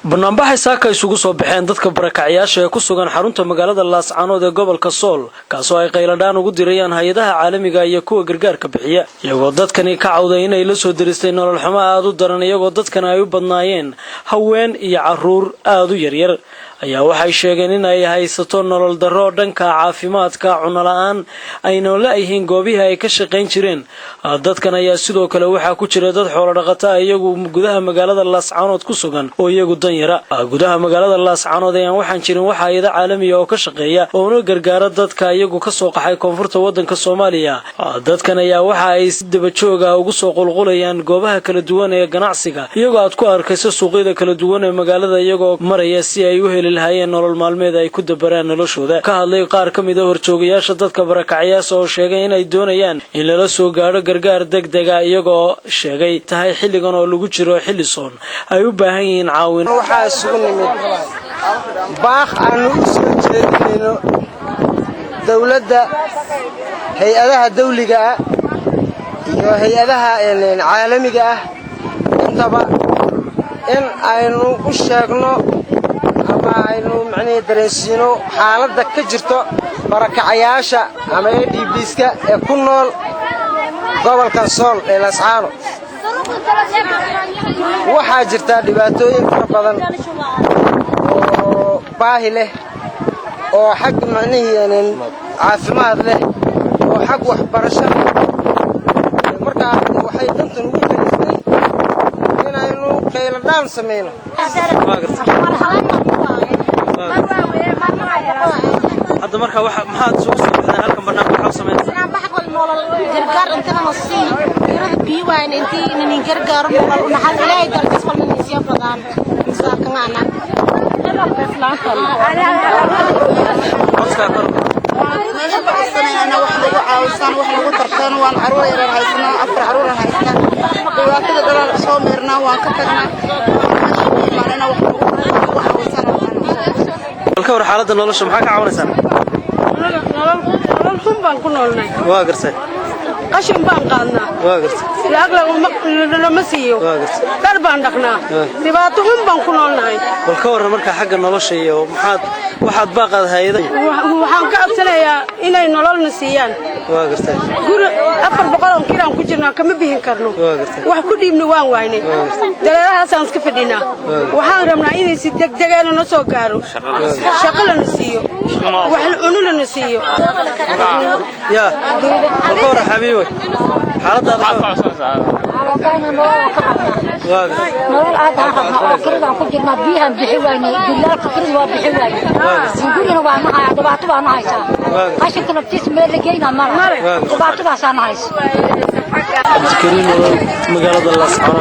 barnaamijka saaka isugu soo baxeen dadka barakacayaasha ee ku sugan xarunta magaalada Laascaanood ee gobolka Sool kaasoo ay qayladaan ugu dirayaan hay'adaha caalamiga iyo kuwa gargaarka bixiya iyagoo dadkani ka cawday inay la soo diristay nolol xumo aad u daran iyagoo dadkan ay u badnaayeen haween iyo caruur aad u yaryar ayaa waxay sheegeen in ay haysato nolol darro dhanka caafimaadka cunno la'aan ayna leeyihiin goobihii ay ka shaqayn jireen dadkan ayaa sidoo kale waxa ku jira dad xoolo dhaqata iyagu gudaha magaalada Laascaanood ku sugan oo iyagu dan yara gudaha magaalada Laascaanood ayaan waxaan jirin waxa hay'adaha caalamiga oo ka shaqeeya oo una gargaara dadka iyagu ka soo qaxay koonfurta wadanka Soomaaliya dadkan ayaa waxa ay si daba joog ah ugu soo qulqulayaan goobaha kala duwan ee ganacsiga iyagoo aad ku arkayso suuqyada kala duwan ee magaalada iyagoo maraya si ay u helayeen nolol maalmeed ay ku dabaraan noloshooda ka hadlay qaar ka mid ah horjoogayaasha dadka barakacayaasha oo sheegay in ay doonayaan in la soo gaaro gargaar degdeg ah iyagoo sheegay tahay xilligan oo lagu jiro xilli soon ay u baahan yihiin caawin waxa isugu nimid baaq aanu u soo jeedinayno dawladda hay'adaha dawliga ah iyo hay'adaha caalamiga ah intaba in aynu u sheegno ama aynu macnaheedu dareensino xaaladda ka jirto barakacayaasha ama ADBska ee ku nool gobolka Sool ee Laascaanood waxaa jirta dhibaatooyin fara badan oo baahi leh oo xag macnaheedu caafimaad leh oo xag waxbarasho marka waxay dantan ugu kalisay inaynu qayladaan sameeyno هذا مركب واحد ما هذا سوق سوق هالكم برنامج حاول سمعنا. أنا بحق المولى جرجار أنت نصي يرد بيوان أنت من جرجار مولى ونحل لا يقدر تسمع من نسيان فلان مساك معنا. أنا بفلان أنا واحد عاوزان واحد وتركان وان عروة إلى هايسنا أفر عروة هايسنا وواحد دلال صومرنا وانكترنا معنا واحد وعاوزان الكور حالة النولش محاك عاونسان نولل بان كنولنا واقرسه قشن بان قادنا واقرسه لاغلا لما سيو واقرسه دربان دقنا دباتهم بان كنولنا الكور marka xagga nolosha iyo waxaad baaqad hay'ada waxaan ka codsanayaa inay nololna siiyaan واقرسه guri 400 kiran ku jirnaa kama bixin karno wax ku dhiibni waan waynay dalaalahaas aan iska fadhinaa waxaan rabnaa inay si degdeg ah noo soo gaaro shaqo la nasiyo wax la cuno la nasiyo يا الكور حبيبي حالتها نور عادها كريدان ku jirna biyahan bixiyayna dilaalka kirid waa bixiyay gurina waa nahay dhibaato baa nahaysa qashinka naftiis meel geeyna mar dhibaato baa sanahaysa magaalada Laascaanood